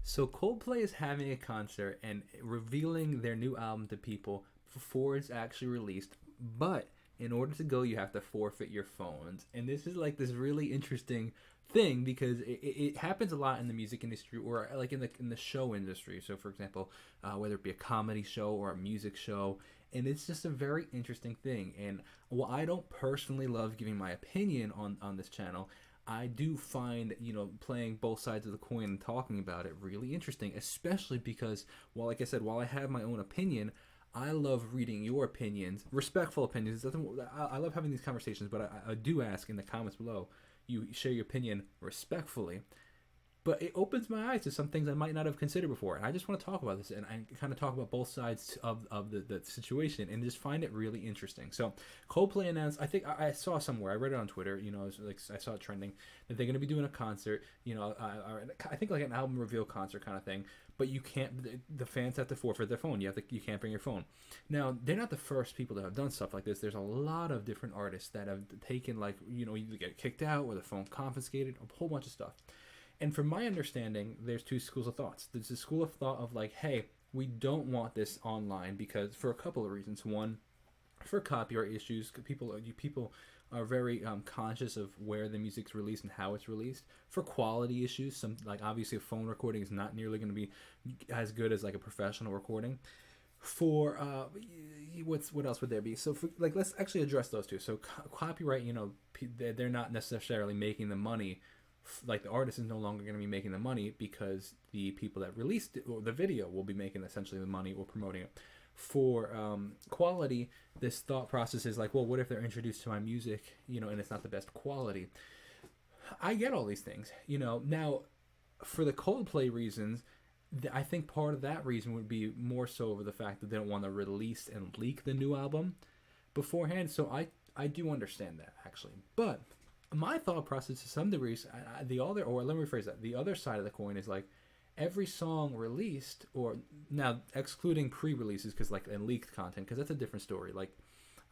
So Coldplay is having a concert and revealing their new album to people before it's actually released. But in order to go, you have to forfeit your phones. And this is like this really interesting thing because it happens a lot in the music industry or like in the show industry. So, for example, whether it be a comedy show or a music show, and it's just a very interesting thing. And while I don't personally love giving my opinion on this channel, I do find, playing both sides of the coin and talking about it really interesting, especially because, well, like I said, while I have my own opinion, I love reading your opinions, respectful opinions. I love having these conversations, but I do ask in the comments below, you share your opinion respectfully, but it opens my eyes to some things I might not have considered before. And I just want to talk about this and I kind of talk about both sides of the situation and just find it really interesting. So Coldplay announced, I think I saw somewhere, I read it on Twitter, it was like I saw it trending, that they're going to be doing a concert, I think like an album reveal concert kind of thing, but you can't, the fans have to forfeit their phone. You can't bring your phone. Now, they're not the first people that have done stuff like this. There's a lot of different artists that have taken you get kicked out or the phone confiscated, a whole bunch of stuff. And from my understanding, there's two schools of thoughts. There's a school of thought of like, hey, we don't want this online because for a couple of reasons. One, for copyright issues, people are very conscious of where the music's released and how it's released. For quality issues, some like obviously a phone recording is not nearly going to be as good as like a professional recording. For what else would there be? So for, like let's actually address those two. So copyright, they're not necessarily making the money, like the artist is no longer going to be making the money because the people that released it, or the video will be making essentially the money or promoting it. For quality, this thought process is like, well, what if they're introduced to my music, and it's not the best quality? I get all these things, Now, for the Coldplay reasons, I think part of that reason would be more so over the fact that they don't want to release and leak the new album beforehand. So I do understand that actually, but my thought process to some degrees, let me rephrase that. The other side of the coin is like every song released, or now excluding pre-releases because and leaked content, because that's a different story. Like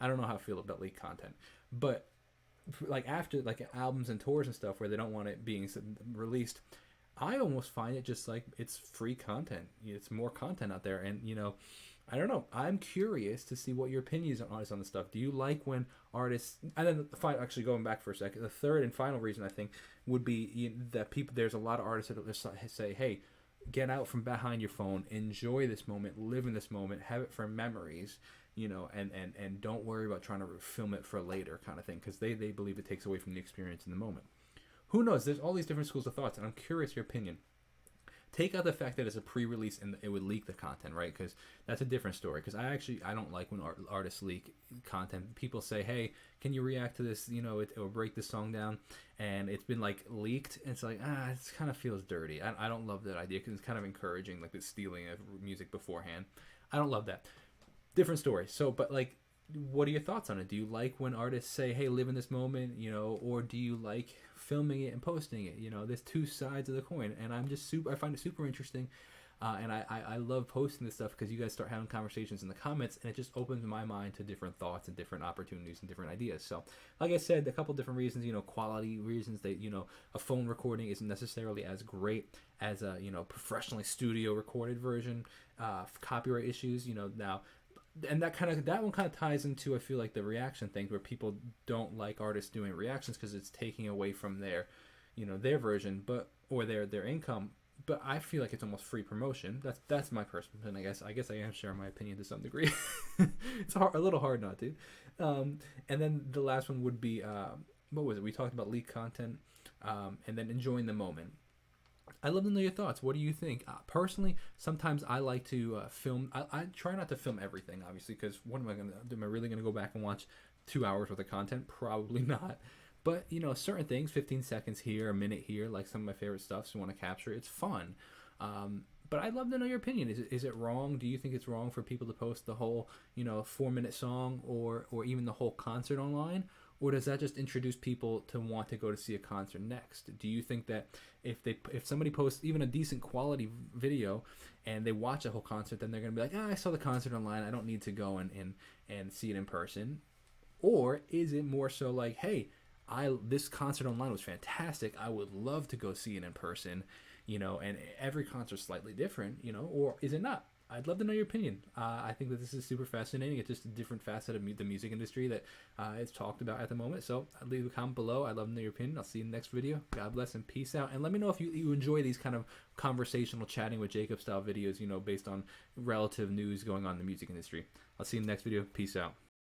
I don't know how I feel about leaked content, but like after like albums and tours and stuff where they don't want it being released, I almost find it just like it's free content. It's more content out there, and I don't know. I'm curious to see what your opinions on is on this stuff. Do you like when artists? And then actually going back for a second, the third and final reason I think would be that people. There's a lot of artists that just say, "Hey, get out from behind your phone, enjoy this moment, live in this moment, have it for memories." And don't worry about trying to film it for later, kind of thing, because they believe it takes away from the experience in the moment. Who knows? There's all these different schools of thoughts, and I'm curious your opinion. Take out the fact that it's a pre-release and it would leak the content, right? Because that's a different story. Because I don't like when artists leak content. People say, "Hey, can you react to this? Or break this song down," and it's been like leaked. And it's like it kind of feels dirty. I don't love that idea because it's kind of encouraging like the stealing of music beforehand. I don't love that. Different story. So, but like, what are your thoughts on it? Do you like when artists say, "Hey, live in this moment," or do you like filming it and posting it? There's two sides of the coin, and I find it super interesting, and I love posting this stuff because you guys start having conversations in the comments, and it just opens my mind to different thoughts and different opportunities and different ideas. So, like I said, a couple different reasons, quality reasons that a phone recording isn't necessarily as great as a professionally studio recorded version. Copyright issues, now. And that one kind of ties into, I feel like, the reaction thing where people don't like artists doing reactions because it's taking away from their version, or their income. But I feel like it's almost free promotion. That's my personal opinion. I guess I am sharing my opinion to some degree. It's a little hard not to. And then the last one would be what was it? We talked about leaked content, and then enjoying the moment. I'd love to know your thoughts. What do you think? Personally, sometimes I like to film. I try not to film everything, obviously, because what am I going to do? Am I really going to go back and watch 2 hours worth of content? Probably not. But, certain things, 15 seconds here, a minute here, like some of my favorite stuff, so I want to capture. It's fun. But I'd love to know your opinion. Is it wrong? Do you think it's wrong for people to post the whole, 4-minute song or even the whole concert online? Or does that just introduce people to want to go to see a concert next? Do you think that if somebody posts even a decent quality video and they watch a whole concert, then they're going to be like, I saw the concert online, I don't need to go and see it in person? Or is it more so like, hey, this concert online was fantastic, I would love to go see it in person, and every concert's slightly different, or is it not? I'd love to know your opinion. I think that this is super fascinating. It's just a different facet of the music industry that is talked about at the moment. So leave a comment below. I'd love to know your opinion. I'll see you in the next video. God bless and peace out. And let me know if you enjoy these kind of conversational chatting with Jacob style videos, based on relative news going on in the music industry. I'll see you in the next video. Peace out.